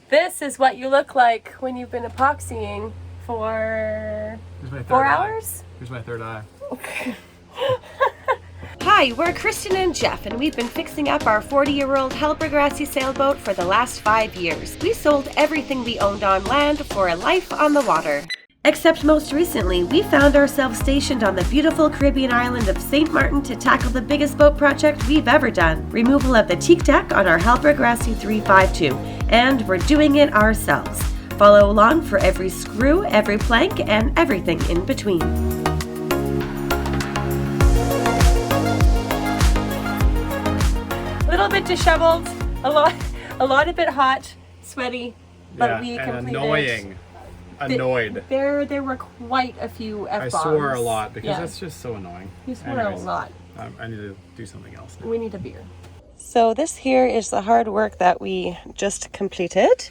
This is what you look like when you've been epoxying for 4 hours. Here's my third eye. Hi, we're Kristen and Jeff, and we've been fixing up our 40-year-old Hallberg Rassy sailboat for the last 5 years. We sold everything we owned on land for a life on the water. Except most recently, we found ourselves stationed on the beautiful Caribbean island of St. Martin to tackle the biggest boat project we've ever done, removal of the teak deck on our Hallberg Rassy 352, and we're doing it ourselves. Follow along for every screw, every plank, and everything in between. A little bit disheveled, a lot a bit hot, sweaty, but we completed. Annoyed. There were quite a few F-bombs. I swore a lot because that's just so annoying. You swore a lot. I need to do something else now. We need a beer. So this here is the hard work that we just completed.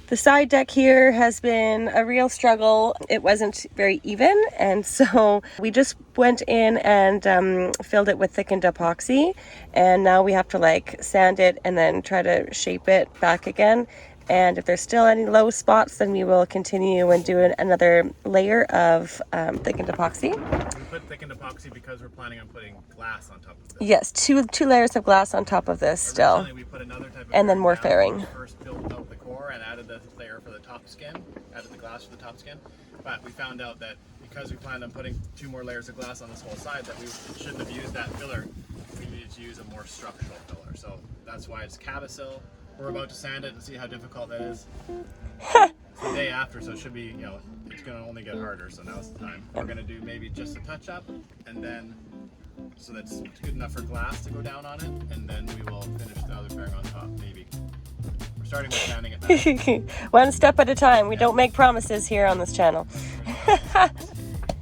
The side deck here has been a real struggle. It wasn't very even, and so we just went in and filled it with thickened epoxy, and now we have to sand it and then try to shape it back again. And if there's still any low spots, then we will continue and do another layer of thickened epoxy. We put thickened epoxy because we're planning on putting glass on top of this. Yes, two layers of glass on top of this still. We put another type of and then more fairing. We first filled out the core and added the layer for the top skin, added the glass for the top skin. But we found out that because we planned on putting 2 more layers of glass on this whole side, that we shouldn't have used that filler. We needed to use a more structural filler. So that's why it's Cavasil. We're about to sand it and see how difficult that is. It's the day after, so it should be, it's going to only get harder, so now's the time. We're going to do maybe just a touch-up, and then, so that's good enough for glass to go down on it, and then we will finish the other fairing on top, maybe. We're starting with sanding it now. One step at a time. We don't make promises here on this channel.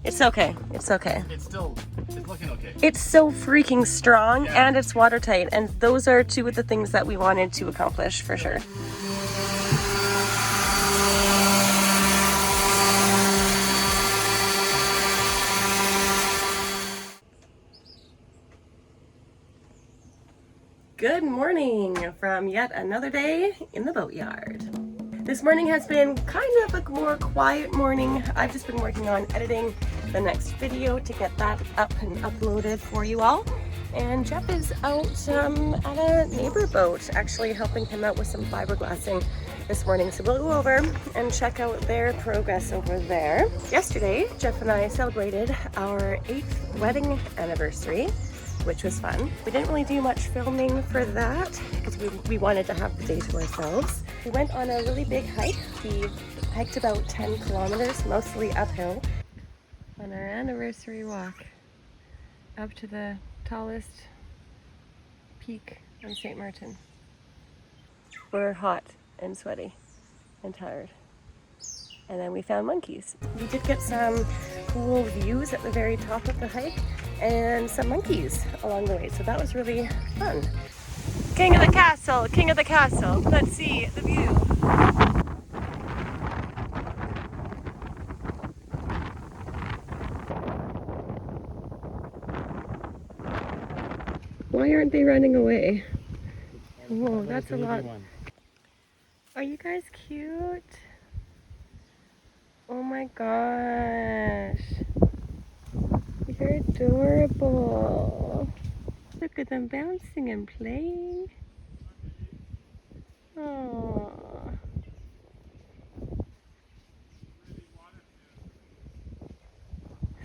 It's okay. It's okay. It's looking okay. It's so freaking strong, and it's watertight, and those are 2 of the things that we wanted to accomplish for sure. Good morning from yet another day in the boatyard. This morning has been kind of a more quiet morning. I've just been working on editing the next video to get that up and uploaded for you all. And Jeff is out at a neighbor boat, actually helping him out with some fiberglassing this morning. So we'll go over and check out their progress over there. Yesterday, Jeff and I celebrated our 8th wedding anniversary, which was fun. We didn't really do much filming for that because we wanted to have the day to ourselves. We went on a really big hike. We hiked about 10 kilometers, mostly uphill, on our anniversary walk up to the tallest peak on St. Martin. We're hot and sweaty and tired. And then we found monkeys. We did get some cool views at the very top of the hike and some monkeys along the way, so that was really fun. King of the castle, king of the castle. Let's see the view. Why aren't they running away? Whoa, that's a lot. Are you guys cute? Oh my gosh. You're adorable. Look at them bouncing and playing. Aww.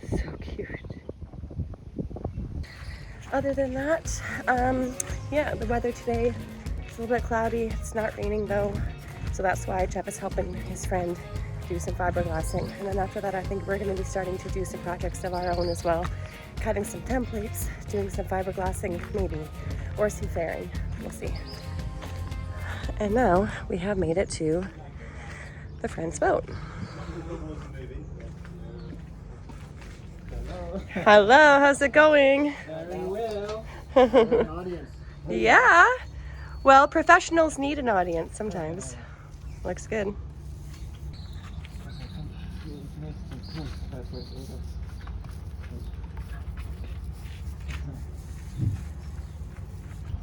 So cute. Other than that, yeah, the weather today is a little bit cloudy. It's not raining though, so that's why Jeff is helping his friend do some fiberglassing. And then after that, I think we're going to be starting to do some projects of our own as well. Cutting some templates, doing some fiberglassing maybe, or some fairing. We'll see. And now we have made it to the friend's boat. Hello, how's it going? Very well. An audience. Yeah. Well, professionals need an audience sometimes. Looks good.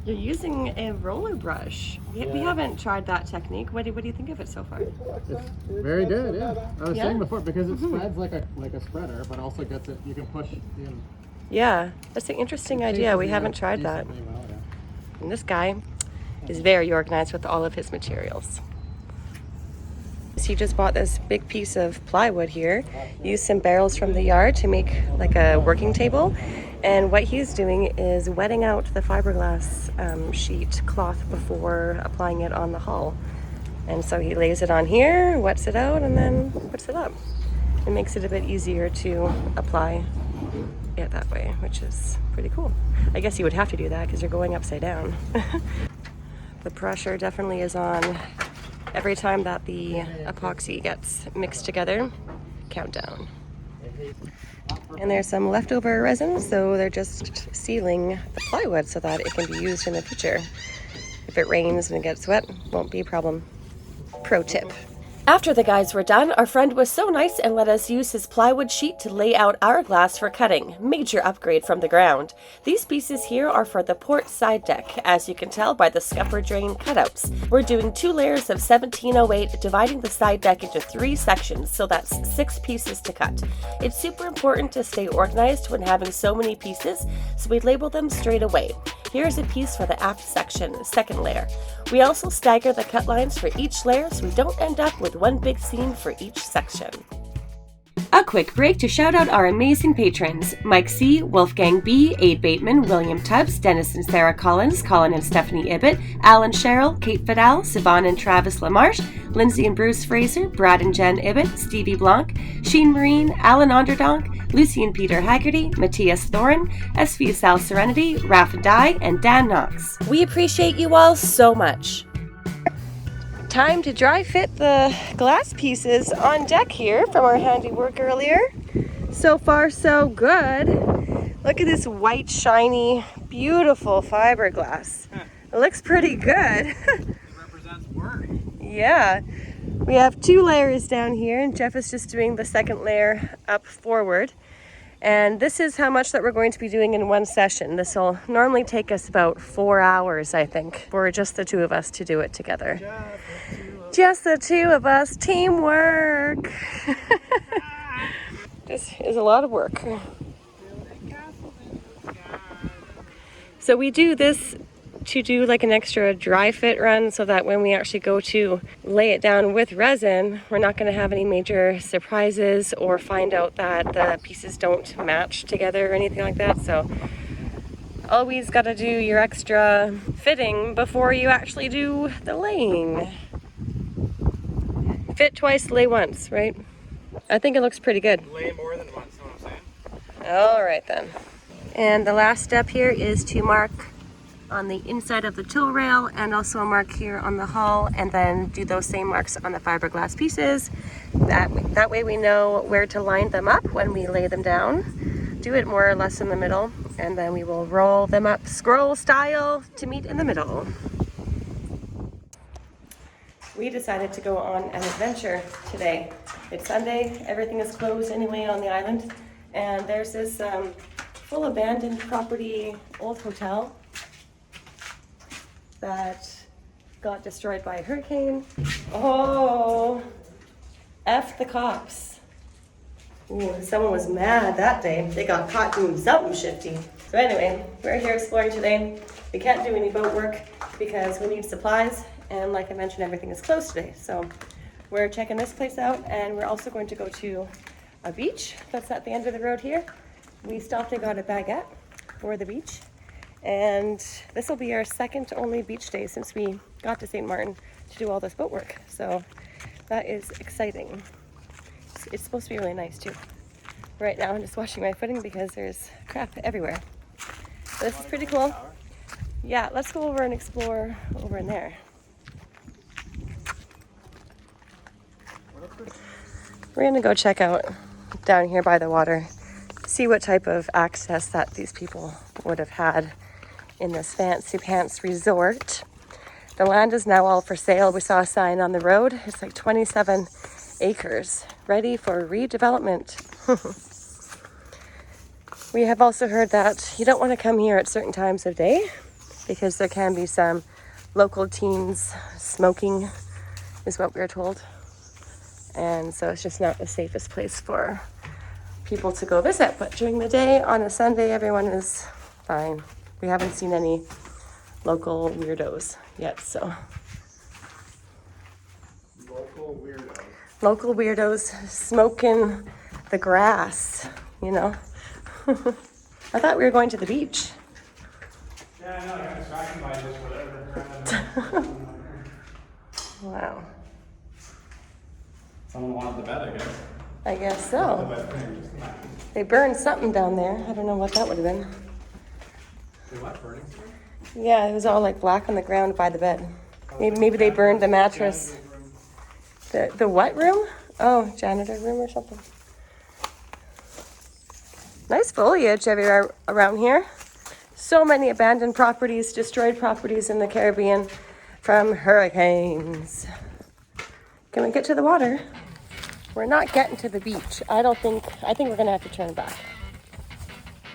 You're using a roller brush. We haven't tried that technique. What do you think of it so far? It's very good, yeah. I was saying before, because it spreads like a spreader, but also gets it, you can push in. Yeah, that's an interesting idea. We haven't tried that. And this guy is very organized with all of his materials. He just bought this big piece of plywood here, used some barrels from the yard to make like a working table. And what he's doing is wetting out the fiberglass sheet cloth before applying it on the hull. And so he lays it on here, wets it out, and then puts it up. It makes it a bit easier to apply it that way, which is pretty cool. I guess you would have to do that because you're going upside down. The pressure definitely is on every time that the epoxy gets mixed together. Countdown. And there's some leftover resin, so they're just sealing the plywood so that it can be used in the future. If it rains and it gets wet, won't be a problem. Pro tip. After the guys were done, our friend was so nice and let us use his plywood sheet to lay out our glass for cutting. Major upgrade from the ground. These pieces here are for the port side deck, as you can tell by the scupper drain cutouts. We're doing 2 layers of 1708, dividing the side deck into 3 sections, so that's 6 pieces to cut. It's super important to stay organized when having so many pieces, so we label them straight away. Here's a piece for the aft section, 2nd layer. We also stagger the cut lines for each layer so we don't end up with one big seam for each section. A quick break to shout out our amazing patrons: Mike C., Wolfgang B., Aid Bateman, William Tubbs, Dennis and Sarah Collins, Colin and Stephanie Ibbett, Alan Sherrill, Kate Fidel, Siobhan and Travis Lamarche, Lindsay and Bruce Fraser, Brad and Jen Ibbett, Stevie Blanc, Sheen Marine, Alan Onderdonk, Lucy and Peter Haggerty, Matthias Thorin, SV Sal Serenity, Raph Dye, and Dan Knox. We appreciate you all so much. Time to dry fit the glass pieces on deck here from our handiwork earlier. So far so good. Look at this white, shiny, beautiful fiberglass. It looks pretty good. It represents work. Yeah. We have 2 layers down here, and Jeff is just doing the 2nd layer up forward. And this is how much that we're going to be doing in one session. This will normally take us about 4 hours, I think, for just the 2 of us to do it together. Just the 2 of us, teamwork. This is a lot of work. So we do this to do like an extra dry fit run so that when we actually go to lay it down with resin, we're not going to have any major surprises or find out that the pieces don't match together or anything like that. So always got to do your extra fitting before you actually do the laying. Fit twice, lay once, right? I think it looks pretty good. Lay more than once, know what I'm saying? All right then. And the last step here is to mark on the inside of the tow rail and also a mark here on the hull, and then do those same marks on the fiberglass pieces. That way we know where to line them up when we lay them down. Do it more or less in the middle, and then we will roll them up scroll style to meet in the middle. We decided to go on an adventure today. It's Sunday, everything is closed anyway on the island, and there's this full abandoned property old hotel that got destroyed by a hurricane. Oh, F the cops. Ooh, someone was mad that day. They got caught doing something shifty. So anyway, we're here exploring today. We can't do any boat work because we need supplies, and like I mentioned, everything is closed today. So we're checking this place out, and we're also going to go to a beach that's at the end of the road here. We stopped and got a baguette for the beach. And this will be our 2nd only beach day since we got to St. Martin to do all this boat work. So that is exciting. It's supposed to be really nice too. Right now I'm just washing my footing because there's crap everywhere. So this is pretty cool. Yeah, let's go over and explore over in there. We're gonna go check out down here by the water, see what type of access that these people would have had in this fancy pants resort. The land is now all for sale. We saw a sign on the road. It's like 27 acres, ready for redevelopment. We have also heard that you don't want to come here at certain times of day because there can be some local teens smoking, is what we were told. And so it's just not the safest place for people to go visit. But during the day, on a Sunday, everyone is fine. We haven't seen any local weirdos yet, so. Local weirdos smoking the grass, you know. I thought we were going to the beach. Yeah, I know, I got distracted by just whatever. Wow. Someone wanted the bed, I guess. I guess so. They burned something down there. I don't know what that would have been. They what, burning? Yeah, it was all like black on the ground by the bed. Maybe they burned the mattress. The what room? Oh, janitor room or something. Nice foliage everywhere around here. So many abandoned properties, destroyed properties in the Caribbean from hurricanes. Can we get to the water? We're not getting to the beach. I think we're gonna have to turn back.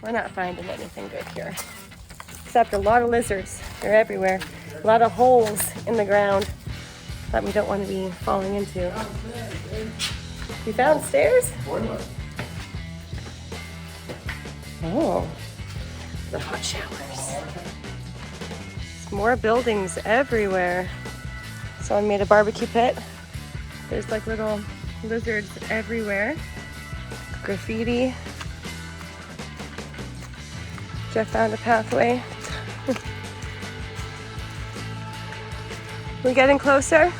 We're not finding anything good here. Except a lot of lizards. They're everywhere. A lot of holes in the ground that we don't want to be falling into. You found stairs? Oh, the hot showers. There's more buildings everywhere. Someone made a barbecue pit. There's like little lizards everywhere. Graffiti. Jeff found a pathway. We're getting closer.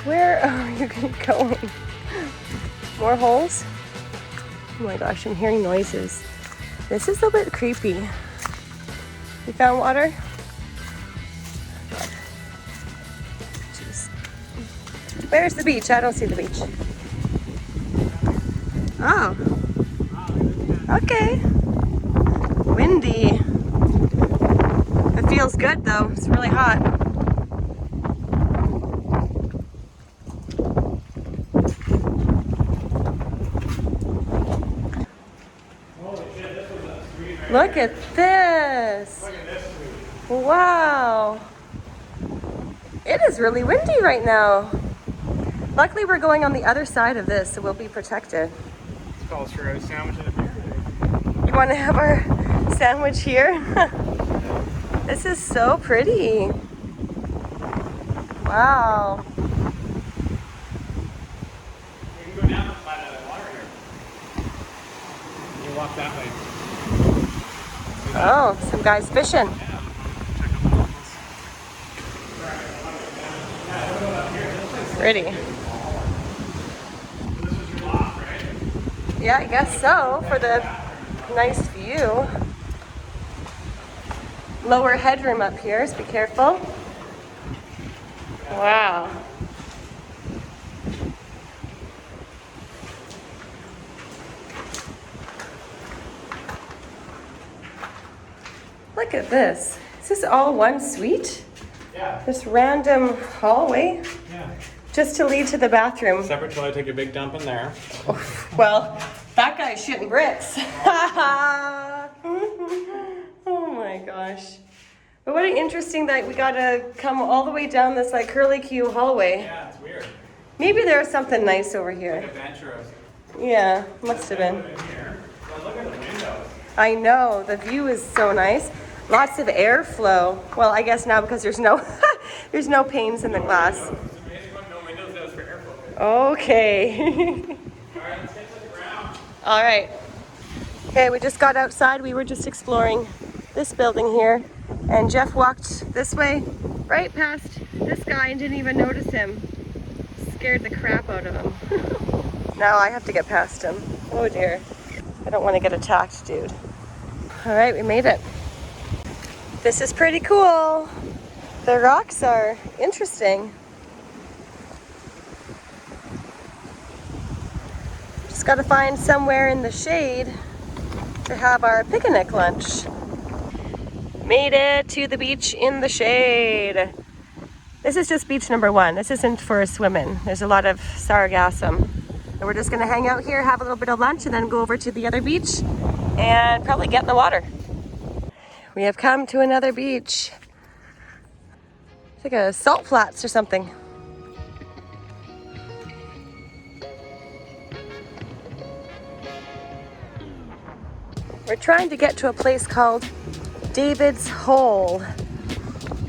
Where are you going? More holes? Oh my gosh, I'm hearing noises. This is a bit creepy. You found water? God. Jeez. Where's the beach? I don't see the beach. Oh. Okay. Windy. It feels good though. It's really hot. Look at this. Look at this food. Wow. It is really windy right now. Luckily we're going on the other side of this, so we'll be protected. This calls for a sandwich and a beer. You want to have our sandwich here? This is so pretty. Wow. We can go down the side of the water here. You walk that way. Oh, some guys fishing. Pretty. This is your loft, right? Yeah, I guess so, for the nice view. Lower headroom up here, so be careful. Wow. Look at this. Is this all one suite? Yeah. This random hallway Yeah. just to lead to the bathroom. Separate till I take a big dump in there. Well, that guy's shitting bricks. Oh my gosh. But what interesting that we gotta come all the way down this like curly-Q hallway. Yeah, it's weird. Maybe there's something nice over here. Adventurous. Yeah, must have been. In here. Well, look at the windows. I know, the view is so nice. Lots of airflow. Well, I guess now because there's no there's no panes in the glass. It's amazing what no windows does for airflow. Okay. All right, let's get to the ground. All right. Okay, we just got outside. We were just exploring this building here, and Jeff walked this way, right past this guy, and didn't even notice him. Scared the crap out of him. Now I have to get past him. Oh dear. I don't want to get attacked, dude. All right, we made it. This is pretty cool. The rocks are interesting. Just got to find somewhere in the shade to have our picnic lunch. Made it to the beach in the shade. This is just beach number 1. This isn't for swimming. There's a lot of sargassum. So we're just gonna hang out here, have a little bit of lunch, and then go over to the other beach and probably get in the water. We have come to another beach. It's like a salt flats or something. We're trying to get to a place called David's Hole,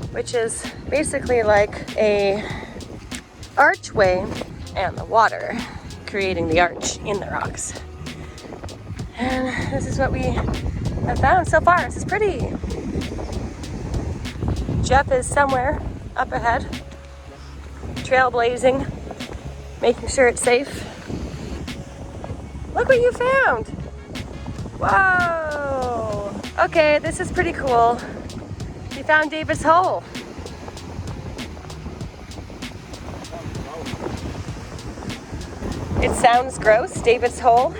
which is basically like a archway and the water creating the arch in the rocks. And this is what we have found so far. This is pretty. Jeff is somewhere up ahead, trailblazing, making sure it's safe. Look what you found! Whoa! Okay, this is pretty cool. You found David's Hole. It sounds gross, David's Hole.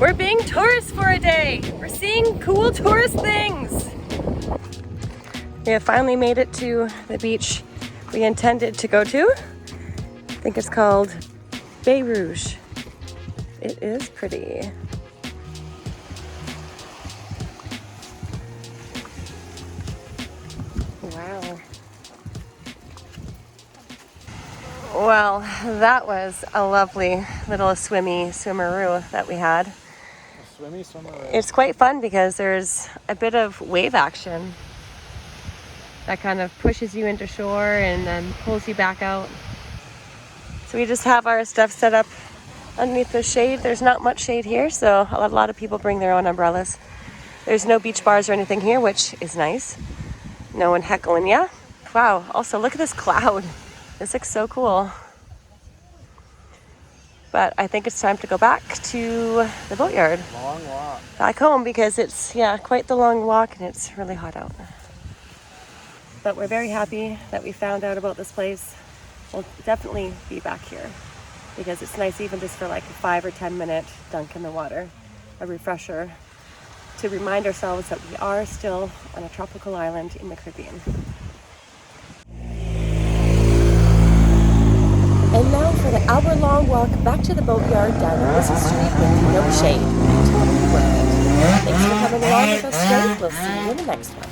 We're being tourists for a day. We're seeing cool tourist things. We have finally made it to the beach we intended to go to. I think it's called Bay Rouge. It is pretty. Wow. Well, that was a lovely little swimmeroo that we had. Swimmeroo. It's quite fun because there's a bit of wave action that kind of pushes you into shore and then pulls you back out. So we just have our stuff set up underneath the shade. There's not much shade here, so a lot of people bring their own umbrellas. There's no beach bars or anything here, which is nice. No one heckling ya. Wow, also look at this cloud. This looks so cool. But I think it's time to go back to the boatyard. Long walk. Back home because it's, yeah, quite the long walk and it's really hot out. But we're very happy that we found out about this place. We'll definitely be back here because it's nice even just for like a 5 or 10 minute dunk in the water, a refresher to remind ourselves that we are still on a tropical island in the Caribbean. And now for the hour-long walk back to the boatyard down the busy street with no shade. Totally worth it. Thanks for coming along with us today. We'll see you in the next one.